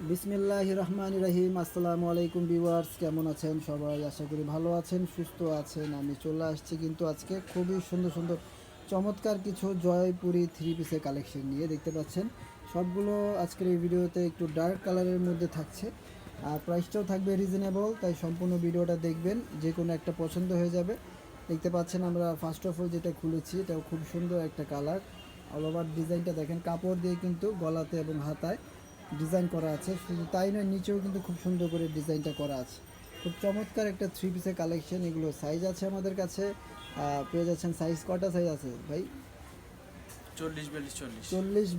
বিসমিল্লাহির রহমানির রহিম। আসসালামু আলাইকুম ভিউয়ার্স, কেমন আছেন সবাই? আশা করি ভালো আছেন, সুস্থ আছেন। আমি চলে আসছি কিন্তু আজকে খুবই সুন্দর সুন্দর চমৎকার কিছু জয়পুরি থ্রি পিসের কালেকশন নিয়ে। দেখতে পাচ্ছেন সবগুলো আজকের এই ভিডিওতে একটু ডার্ক কালারের মধ্যে থাকছে, আর প্রাইসটাও থাকবে রিজনেবল, তাই সম্পূর্ণ ভিডিওটা দেখবেন, যে কোনো একটা পছন্দ হয়ে যাবে। দেখতে পাচ্ছেন আমরা ফার্স্ট অফ অল যেটা খুলেছি, এটাও খুব সুন্দর একটা কালার। অল ওভার ডিজাইনটা দেখেন, কাপড় দিয়ে কিন্তু গলাতে এবং হাতায় ডিজাইন করা আছে। শুধু তাই নয়, নিচেও কিন্তু খুব সুন্দর করে ডিজাইনটা করা আছে। খুব চমৎকার একটা থ্রি পিসের কালেকশন। এগুলো সাইজ আছে আমাদের কাছে, পেয়ে যাচ্ছেন। সাইজ কটা সাইজ আছে ভাই? 40,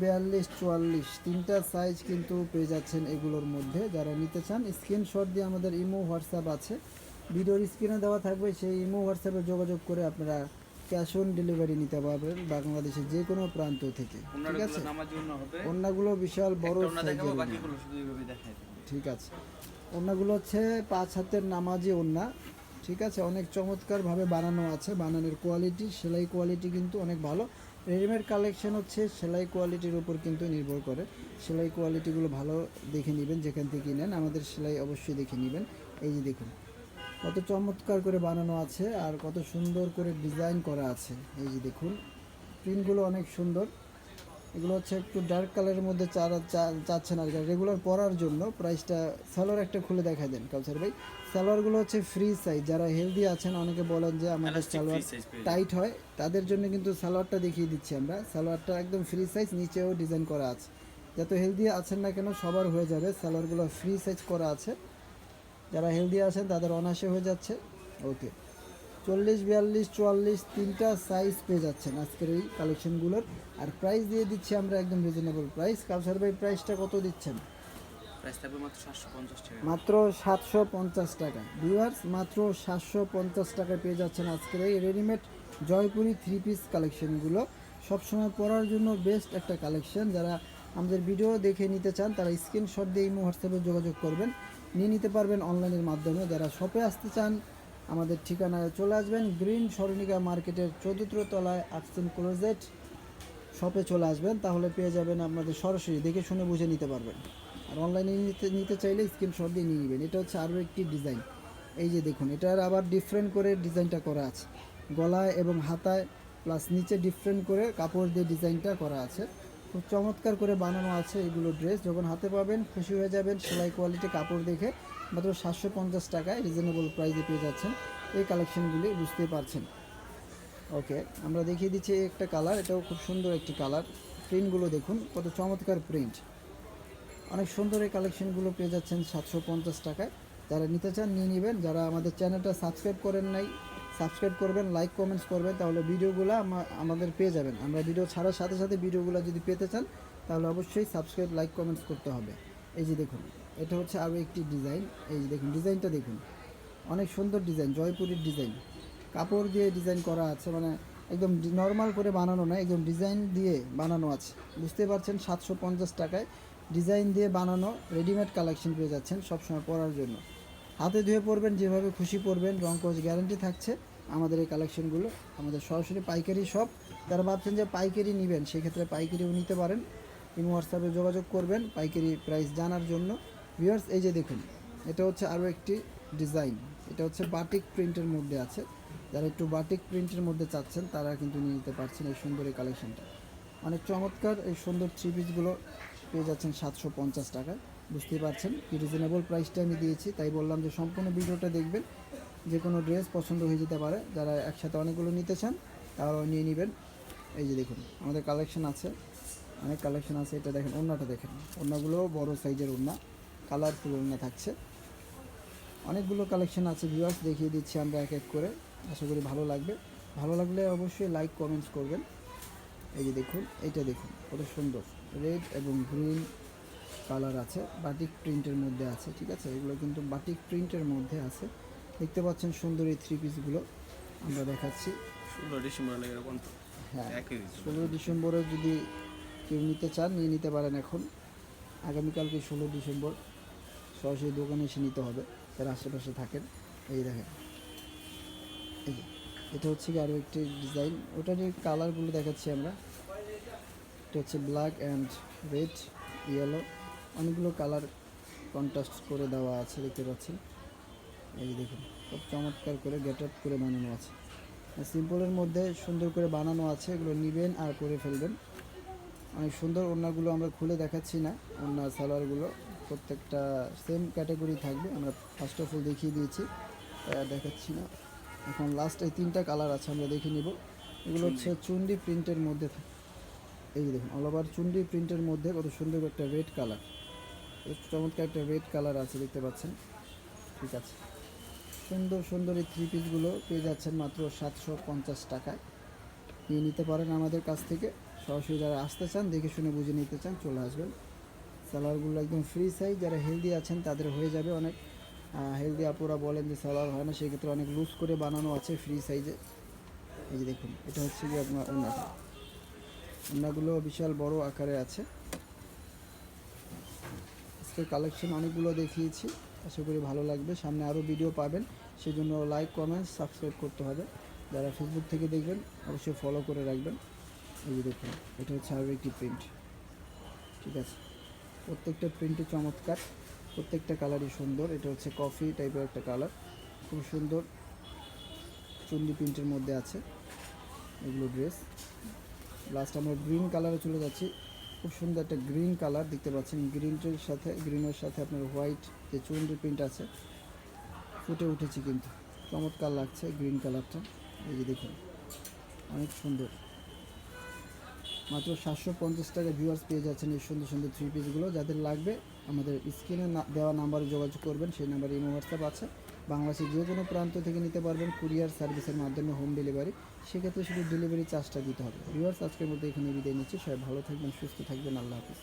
42, 44 তিনটা সাইজ কিন্তু পেয়ে যাচ্ছেন এগুলোর মধ্যে। যারা নিতে চান স্ক্রিনশট দিয়ে আমাদের ইমো হোয়াটসঅ্যাপ আছে, ভিডিওর স্ক্রিনে দেওয়া থাকবে, সেই ইমো হোয়াটসঅ্যাপে যোগাযোগ করে আপনারা ক্যাশ অন ডেলিভারি নিতে পারবেন বাংলাদেশের যে কোনো প্রান্ত থেকে। ঠিক আছে, ওড়নাগুলো বিশাল বড় সাইজের। ঠিক আছে, ওড়নাগুলো হচ্ছে 5 হাতের নামাজি ওড়না। ঠিক আছে, অনেক চমৎকারভাবে বানানো আছে। বানানোর কোয়ালিটি, সেলাই কোয়ালিটি কিন্তু অনেক ভালো। রেডিমেড কালেকশন হচ্ছে সেলাই কোয়ালিটির উপর কিন্তু নির্ভর করে। সেলাই কোয়ালিটিগুলো ভালো দেখে নেবেন যেখান থেকে নেন, আমাদের সেলাই অবশ্যই দেখে নেবেন। এই যে দেখুন কত চমৎকার করে বানানো আছে আর কত সুন্দর করে ডিজাইন করা আছে। এই যে দেখুন প্রিন্টগুলো অনেক সুন্দর। এগুলো হচ্ছে একটু ডার্ক কালারের মধ্যে চাচ্ছেন আর রেগুলার পরার জন্য। প্রাইসটা সালোয়ার একটা খুলে দেখা দেন কাউসার ভাই। সালোয়ারগুলো হচ্ছে ফ্রি সাইজ। যারা হেলদি আছেন, অনেকে বলেন যে আমাদের সালোয়ার টাইট হয়, তাদের জন্য কিন্তু সালোয়ারটা দেখিয়ে দিচ্ছি আমরা। সালোয়ারটা একদম ফ্রি সাইজ, নিচেও ডিজাইন করা আছে। যত হেলদি আছেন না কেন সবার হয়ে যাবে। সালোয়ারগুলো ফ্রি সাইজ করা আছে, যারা হেলদি আছেন তাদের অনায়াসে হয়ে যাচ্ছে। ওকে, 40, 42, 44 তিনটা সাইজ পেয়ে যাচ্ছেন আজকের এই কালেকশনগুলোর। আর প্রাইস দিয়ে দিচ্ছি আমরা একদম রিজনেবল প্রাইস। কাউসার ভাই প্রাইসটা কত দিচ্ছেন? মাত্র 750 টাকা। ভিউয়ার্স, মাত্র 750 টাকায় পেয়ে যাচ্ছেন আজকের এই রেডিমেড জয়পুরি থ্রি পিস কালেকশনগুলো। সবসময় পরার জন্য বেস্ট একটা কালেকশন। যারা আমাদের ভিডিও দেখে নিতে চান তারা স্ক্রিনশট দিয়ে ইমো হোয়াটসঅ্যাপে যোগাযোগ করবেন, নিয়ে নিতে পারবেন অনলাইনের মাধ্যমে। যারা শপে আসতে চান আমাদের ঠিকানায় চলে আসবেন, গ্রিন স্মরণিকা মার্কেটের 14 তলায় আর্টসেন ক্লোজেট শপে চলে আসবেন, তাহলে পেয়ে যাবেন। আপনাদের সরাসরি দেখে শুনে বুঝে নিতে পারবেন। আর অনলাইনে নিতে চাইলে স্ক্রিনশট দিয়ে নিয়ে নেবেন। এটা হচ্ছে আরও একটি ডিজাইন। এই যে দেখুন, এটার আবার ডিফারেন্ট করে ডিজাইনটা করা আছে, গলায় এবং হাতায় প্লাস নিচে ডিফারেন্ট করে কাপড় দিয়ে ডিজাইনটা করা আছে। খুব চমৎকার করে বানানো আছে এগুলো ড্রেস। যখন হাতে পাবেন খুশি হয়ে যাবেন। সেলাই কোয়ালিটি কাপড় দেখে মাত্র 750 টাকায় রিজনেবল প্রাইসে পেয়ে যাচ্ছেন এই কালেকশনগুলি, বুঝতেই পারছেন। ওকে, আমরা দেখিয়ে দিচ্ছি একটা কালার, এটাও খুব সুন্দর একটি কালার। প্রিন্টগুলো দেখুন কত চমৎকার প্রিন্ট, অনেক সুন্দর। এই কালেকশনগুলো পেয়ে যাচ্ছেন 750 টাকায়। যারা নিতে চান নিয়ে নেবেন। যারা আমাদের চ্যানেলটা সাবস্ক্রাইব করেন নাই, সাবস্ক্রাইব করবেন, লাইক কমেন্টস করবেন, তাহলে ভিডিওগুলো আমাদের পেয়ে যাবেন। আমরা ভিডিও ছাড়ার সাথে সাথে ভিডিওগুলো যদি পেতে চান তাহলে অবশ্যই সাবস্ক্রাইব, লাইক, কমেন্টস করতে হবে। এই যে দেখুন, এটা হচ্ছে আরও একটি ডিজাইন। এই যে দেখুন ডিজাইনটা দেখুন, অনেক সুন্দর ডিজাইন, জয়পুরের ডিজাইন। কাপড় দিয়ে ডিজাইন করা আছে, মানে একদম নর্মাল করে বানানো নয়, একদম ডিজাইন দিয়ে বানানো আছে। বুঝতে পারছেন, 750 টাকায় ডিজাইন দিয়ে বানানো রেডিমেড কালেকশন পেয়ে যাচ্ছেন সবসময় পরার জন্য। হাতে ধুয়ে পরবেন, যেভাবে খুশি পরবেন, রং কস গ্যারান্টি থাকছে আমাদের এই কালেকশনগুলো। আমাদের সরাসরি পাইকারি শপ। যারা ভাবছেন যে পাইকারি নেবেন, সেক্ষেত্রে পাইকারিও নিতে পারেন। ইমো হোয়াটসঅ্যাপে যোগাযোগ করবেন পাইকারি প্রাইস জানার জন্য। ভিউয়ার্স, এই যে দেখুন, এটা হচ্ছে আরও একটি ডিজাইন। এটা হচ্ছে বাটিক প্রিন্টের মধ্যে আছে। যারা একটু বাটিক প্রিন্টের মধ্যে চাচ্ছেন তারা কিন্তু নিয়ে নিতে পারছেন এই সুন্দর এই কালেকশনটা। অনেক চমৎকার এই সুন্দর থ্রি পিসগুলো পেয়ে যাচ্ছেন 750 টাকায়। বুঝতেই পারছেন কি রিজনেবল প্রাইসটা আমি দিয়েছি, তাই বললাম যে সম্পূর্ণ ভিডিওটা দেখবেন। যে কোনো ড্রেস পছন্দ হয়ে যেতে পারে। যারা একসাথে অনেকগুলো নিতে চান তারাও নিয়ে নেবেন। এই যে দেখুন আমাদের কালেকশন আছে, অনেক কালেকশন আছে। এটা দেখেন, ওড়নাটা দেখেন, ওড়নাগুলোও বড় সাইজের ওড়না, কালারফুল ওড়না থাকছে। অনেকগুলো কালেকশন আছে ভিউয়ার্স, দেখিয়ে দিচ্ছি আমরা এক এক করে। আশা করি ভালো লাগবে। ভালো লাগলে অবশ্যই লাইক কমেন্টস করবেন। এই যে দেখুন, এইটা দেখুন কত সুন্দর, রেড এবং গ্রিন কালার আছে, বাটিক প্রিন্টের মধ্যে আছে। ঠিক আছে, এগুলো কিন্তু বাটিক প্রিন্টের মধ্যে আছে। দেখতে পাচ্ছেন সুন্দর এই থ্রি পিসগুলো আমরা দেখাচ্ছি। হ্যাঁ, 16 ডিসেম্বরে যদি কেউ নিতে চান নিয়ে নিতে পারেন। এখন আগামীকালকে 16 ডিসেম্বর, সরাসরি দোকানে এসে নিতে হবে যারা আশেপাশে থাকেন। এই দেখেন, এই যে এটা হচ্ছে কি আরও একটি ডিজাইন। ওটারই কালারগুলো দেখাচ্ছি আমরা। এটা হচ্ছে ব্ল্যাক অ্যান্ড রেড, ইয়েলো, অনেকগুলো কালার কন্ট্রাস্ট করে দেওয়া আছে, দেখতে পাচ্ছেন। এই দেখুন খুব চমৎকার করে গেট আপ করে বানানো আছে। সিম্পলের মধ্যে সুন্দর করে বানানো আছে, এগুলো নেবেন আর পরে ফেলবেন। অনেক সুন্দর। ওড়নাগুলো আমরা খুলে দেখাচ্ছি না, ওড়না সালোয়ারগুলো প্রত্যেকটা সেম ক্যাটাগরি থাকবে। আমরা ফার্স্ট অফ অল দেখিয়ে দিয়েছি, দেখাচ্ছি না। এখন লাস্ট এই 3টা কালার আছে, আমরা দেখে নিব। এগুলো হচ্ছে চুন্ডি প্রিন্টের মধ্যে থাকে। এই যে দেখুন অল ওভার চুন্ডি প্রিন্টের মধ্যে কত সুন্দর একটা রেড কালার, চমৎকার একটা রেড কালার আছে, দেখতে পাচ্ছেন। ঠিক আছে, সুন্দর সুন্দর এই 3 পিসগুলো পেয়ে যাচ্ছেন মাত্র 750 টাকায়। নিয়ে নিতে পারেন আমাদের কাছ থেকে। সরাসরি যারা আসতে চান, দেখে শুনে বুঝে নিতে চান, চলে আসবেন। সালোয়ারগুলো একদম ফ্রি সাইজ, যারা হেলদি আছেন তাদের হয়ে যাবে। অনেক হেলদি আপুরা বলেন যে সালোয়ার হয় না, সেক্ষেত্রে অনেক লুজ করে বানানো আছে ফ্রি সাইজে। এই যে দেখুন, এটা হচ্ছে কি আপনার ওড়নাটা। ওড়নাগুলো বিশাল বড় আকারে আছে। আজকে কালেকশন অনেকগুলো দেখিয়েছি, আশা করি ভালো লাগবে। সামনে আরও ভিডিও পাবেন, সেজন্য লাইক, কমেন্ট, সাবস্ক্রাইব করতে হবে। যারা ফেসবুক থেকে দেখবেন অবশ্যই ফলো করে রাখবেন। এই যে দেখুন, এটা হচ্ছে আরও একটি প্রিন্ট। ঠিক আছে, প্রত্যেকটা প্রিন্টই চমৎকার, প্রত্যেকটা কালারই সুন্দর। এটা হচ্ছে কফি টাইপের একটা কালার, খুব সুন্দর চুন্ডি প্রিন্টের মধ্যে আছে এগুলো ড্রেস। লাস্ট আমরা গ্রিন কালারে চলে যাচ্ছি। খুব সুন্দর একটা গ্রিন কালার দেখতে পাচ্ছেন। গ্রিনের সাথে আপনার হোয়াইট যে চুন্ডি প্রিন্ট আছে ফুটে উঠেছে, কিন্তু চমৎকার লাগছে গ্রিন কালারটা। এই যে দেখুন, অনেক সুন্দর। মাত্র 750 টাকা ভিউয়ার্স পেয়ে যাচ্ছেন এই সুন্দর সুন্দর 3 পিসগুলো। যাদের লাগবে আমাদের স্ক্রিনে দেওয়া নাম্বারে যোগাযোগ করবেন। সেই নাম্বারে ইমো, হোয়াটসঅ্যাপ আছে। বাংলাদেশের যে কোনো প্রান্ত থেকে নিতে পারবেন কুরিয়ার সার্ভিসের মাধ্যমে, হোম ডেলিভারি। সেক্ষেত্রে শুধু ডেলিভারি চার্জটা দিতে হবে। ভিউয়ার্স, আজকের মধ্যে এখানে বিদায় নিচ্ছি। সবাই ভালো থাকবেন, সুস্থ থাকবেন। আল্লাহ হাফিজ।